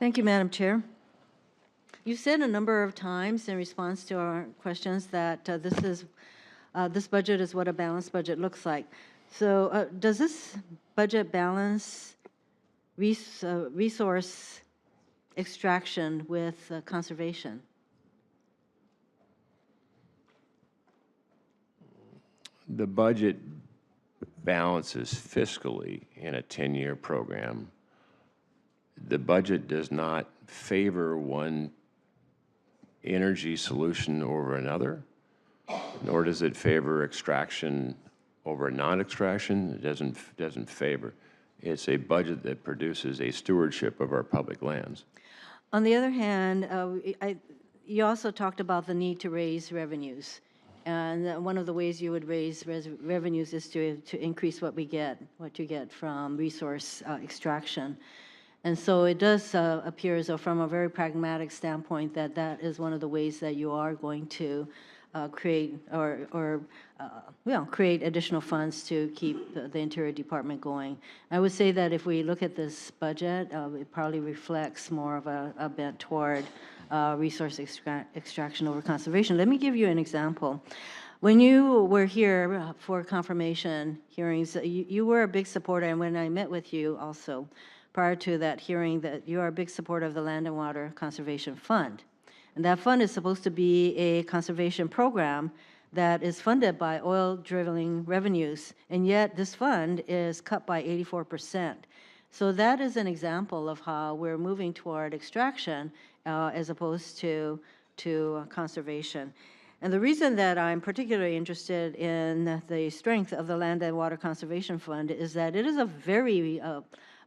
Thank you, Madam Chair. You said a number of times in response to our questions that this budget is what a balanced budget looks like. So does this budget balance resource extraction with conservation? The budget balances fiscally in a 10-year program. The budget does not favor one energy solution over another, nor does it favor extraction over non-extraction. It doesn't favor. It's a budget that produces a stewardship of our public lands. On the other hand, you also talked about the need to raise revenues. And one of the ways you would raise revenues is to increase what you get from resource extraction. And so it does appear as though from a very pragmatic standpoint that is one of the ways that you are going to create create additional funds to keep the Interior Department going. I would say that if we look at this budget, it probably reflects more of a bent toward resource extraction over conservation. Let me give you an example. When you were here for confirmation hearings, you were a big supporter, and when I met with you also prior to that hearing, that you are a big supporter of the Land and Water Conservation Fund. And that fund is supposed to be a conservation program that is funded by oil drilling revenues, and yet this fund is cut by 84%. So that is an example of how we're moving toward extraction as opposed to conservation. And the reason that I'm particularly interested in the strength of the Land and Water Conservation Fund is that it is a very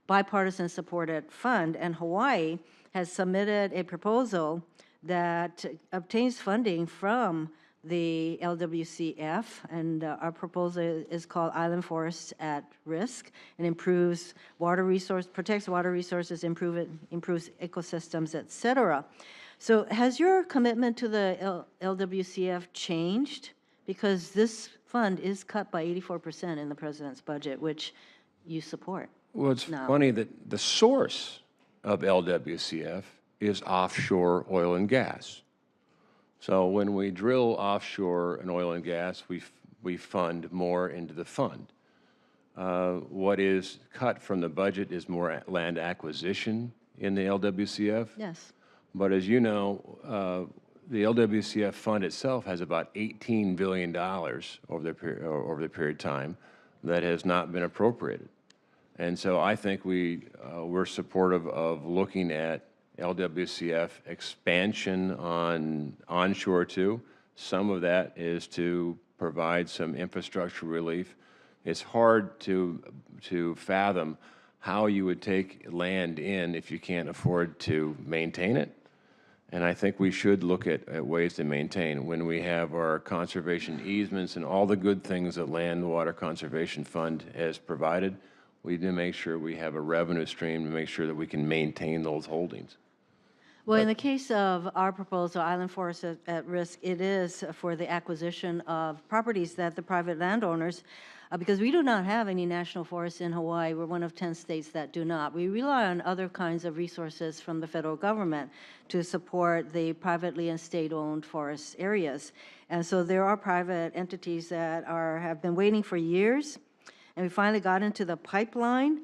bipartisan supported fund, and Hawaii has submitted a proposal that obtains funding from the LWCF, and our proposal is called Island Forests at Risk, and improves water resource, protects water resources, improves ecosystems, et cetera. So has your commitment to the LWCF changed? Because this fund is cut by 84% in the president's budget, which you support. Well, it's funny that the source of LWCF is offshore oil and gas. So when we drill offshore and oil and gas, we fund more into the fund. What is cut from the budget is more land acquisition in the LWCF. Yes. But as you know, the LWCF fund itself has about $18 billion over the period of time that has not been appropriated. And so I think we're supportive of looking at LWCF expansion on onshore too. Some of that is to provide some infrastructure relief. It's hard to fathom how you would take land in if you can't afford to maintain it. And I think we should look at ways to maintain. When we have our conservation easements and all the good things that Land and Water Conservation Fund has provided, we need to make sure we have a revenue stream to make sure that we can maintain those holdings. Well, in the case of our proposal, Island Forests at Risk, it is for the acquisition of properties that the private landowners, because we do not have any national forests in Hawaii. We're one of 10 states that do not. We rely on other kinds of resources from the federal government to support the privately and state-owned forest areas. And so there are private entities that have been waiting for years, and we finally got into the pipeline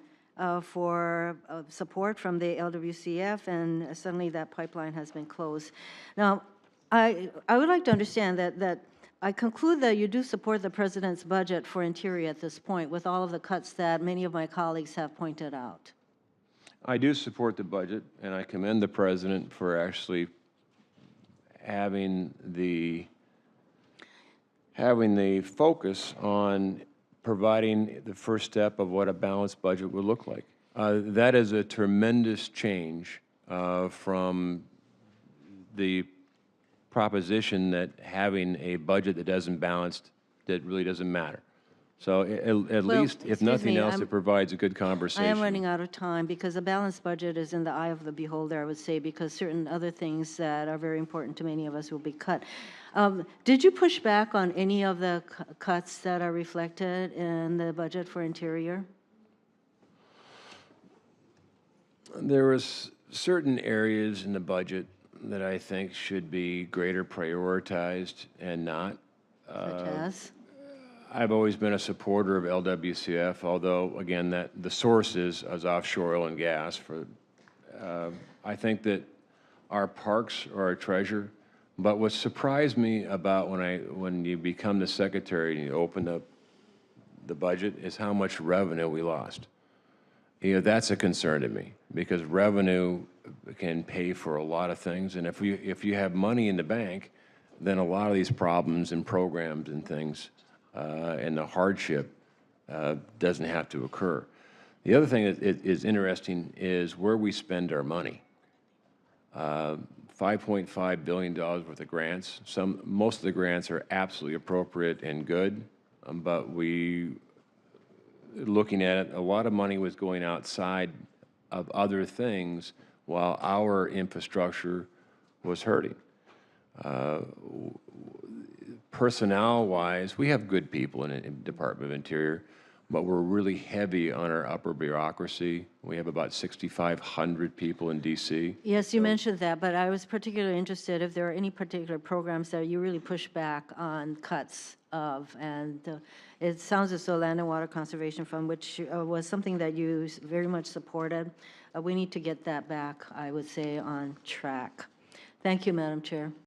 for support from the LWCF, and suddenly that pipeline has been closed. Now, I would like to understand that I conclude that you do support the President's budget for Interior at this point, with all of the cuts that many of my colleagues have pointed out. I do support the budget, and I commend the President for actually having the focus on providing the first step of what a balanced budget would look like. That is a tremendous change from the proposition that having a budget that doesn't balance, that really doesn't matter. So at least, if nothing else, it provides a good conversation. I am running out of time because a balanced budget is in the eye of the beholder, I would say, because certain other things that are very important to many of us will be cut. Did you push back on any of the cuts that are reflected in the budget for Interior? There was certain areas in the budget that I think should be greater prioritized and not. Such as? I've always been a supporter of LWCF, although, again, that the source is offshore oil and gas. I think that our parks are our treasure. But what surprised me about when you become the secretary and you open up the budget is how much revenue we lost. You know, that's a concern to me because revenue can pay for a lot of things. And if you have money in the bank, then a lot of these problems and programs and things and the hardship doesn't have to occur. The other thing that is interesting is where we spend our money. $5.5 billion worth of grants. Most of the grants are absolutely appropriate and good, but looking at it, a lot of money was going outside of other things while our infrastructure was hurting. Personnel-wise, we have good people in the Department of Interior, but we're really heavy on our upper bureaucracy. We have about 6,500 people in D.C. Yes, you mentioned that, but I was particularly interested if there are any particular programs that you really push back on cuts of. And it sounds as though Land and Water Conservation Fund, which was something that you very much supported, we need to get that back, I would say, on track. Thank you, Madam Chair.